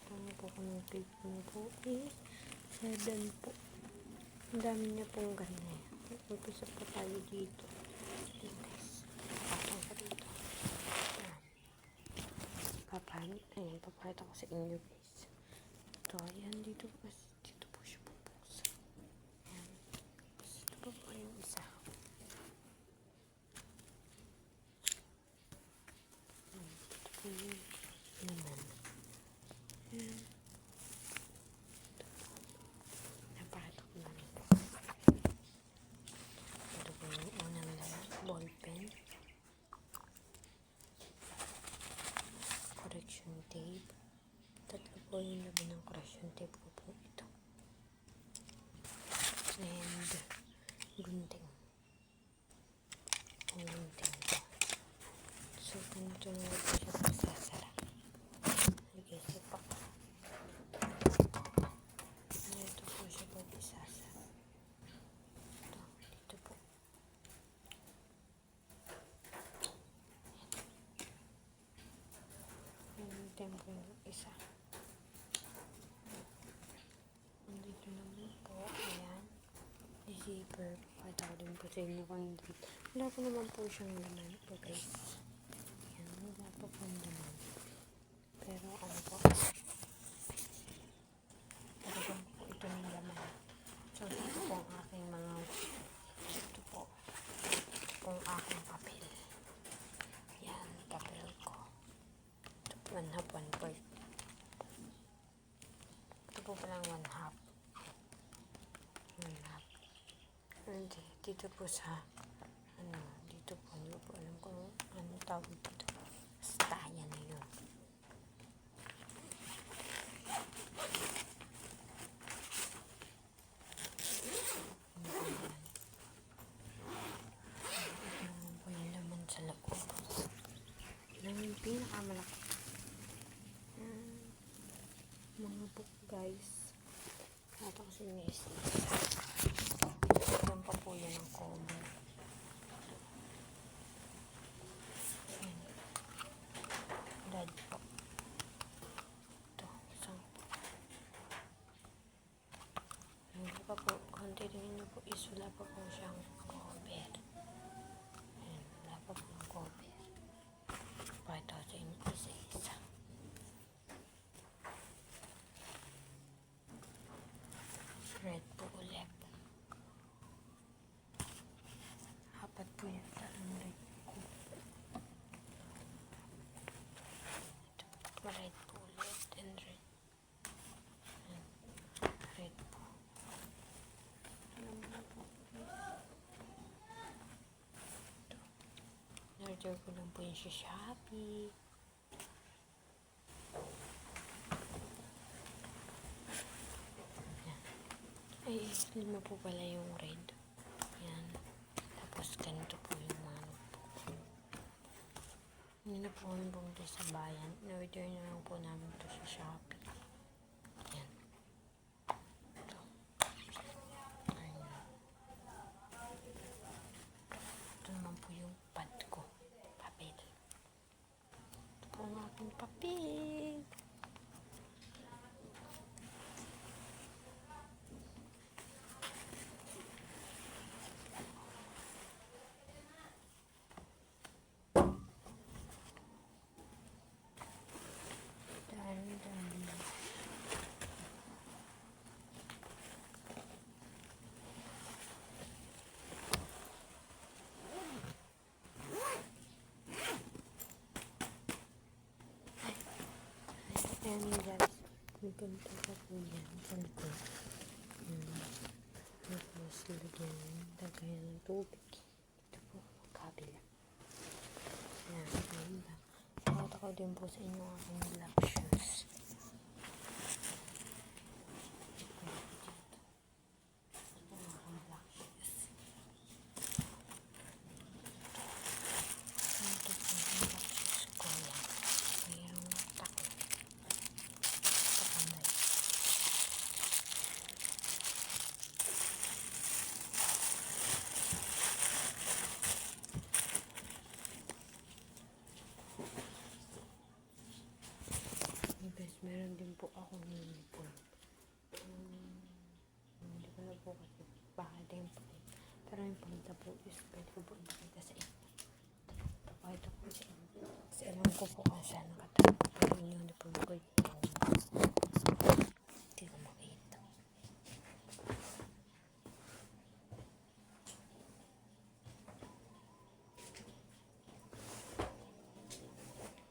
Tama po ko ng tape mo po is 7 po. Ang dami niya pong ganyan. Umpisa pa tayo dito. Guys. Papasok ko dito. Papakita ko sa inyo guys. Ito, ayan dito po. Dito po siya pupusa. Ayan. Ito po po yung isa. Ito po yung naman. Ayan. Napakita ko na rin po. Ito po yung unang laman. Ballpen. Correction tape. Tatlo po yung laman ng correction tape ko po ito. And gunting. Ang gunting ko. So, ganito na po siya pagsasara. Sige, sipak. Ito po siya pagsasara. Ito, dito po. Gunting po yung isa. Dito naman po, ayan. Zipper. Pakita ko din po sa inyo kung hindi. Wala po naman po siyang laman po guys. Ayan, wala po pong laman. Pero ano po. Talagang po ito ng laman. So, dito po ang aking mga ito po. Ito po ang aking papel. Ayan, papel ko. Ito po 1/2. Ito po palang 1/2. And dito po sa dito po, hindi po alam kung ano tawag dito. Basta yan na yun. Ano po yung laman sa loob. Yung pinakamalaki. Mga book guys. Ito kasi may isa. Yan pa po yan ang common. Dad po. Ito, isang po. Hindi pa po, konti rin nyo po is wala pa po siyang cover. Ayan, wala pa po ng cover. Pakita ko sa inyo isa-isa. Red po ulit. Apat po yung talang red po. Ito, red po ulit and red. Red po. Ito. Narger ko lang po yung sa Shopee. Ay, 5 po pala yung red. Yan. Tapos, ganito po yung manok po. Hindi na po kami pumunta sa bayan. In-order na lang po namin ito sa Shopee. Yan. Ito. Ayan. Ito naman po yung pad ko. Papel. Ito po ang aking papel. Ayan guys, may ganito pa po yan sa likod. Tapos lagyan ng tubig. Ito po, kabila. Ayan, ayan lang. Pakita ko din po sa inyo aking black shoes. Bakit yung point? Pero yung punta po is pwede ko po ipakita sa inyo. Pakita ko sa inyo. Kasi alam ko po kung saan nakatago. Pero inyo hindi po ko hindi ko makita.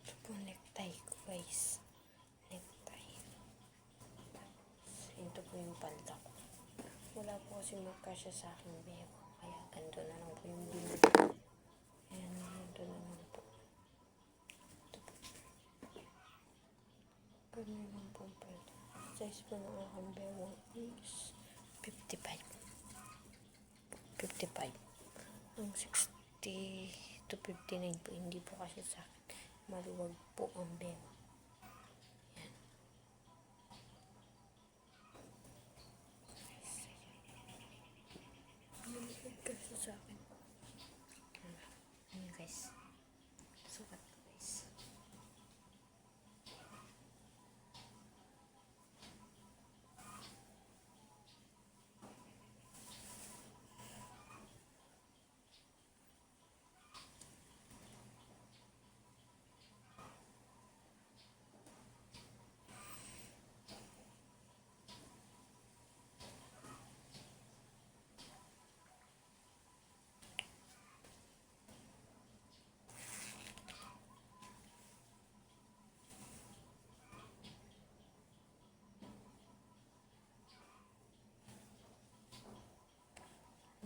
Ito po necktie ko guys. Necktie. Ito po yung palda ko. Wala po kasi magkasya sa aking beko. Kaya ganito na lang po yung bilog. Ayan, ganito na lang po. Ito po. Ganyan lang po ang palda. Size po ng aking beko is 55. 55. Ang 60 to 59 po. Hindi po kasi sa akin. Maluwag po ang beko. Ayan. Maluwag kasi sa akin. Ayan guys. Sukat po guys.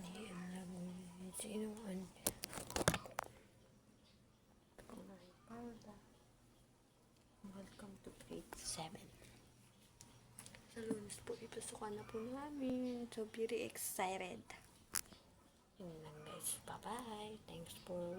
DM lang sino an welcome to grade 7. Sa Lunes po ipasukan na po namin. So very excited. Yun lang guys. Bye bye. Thanks for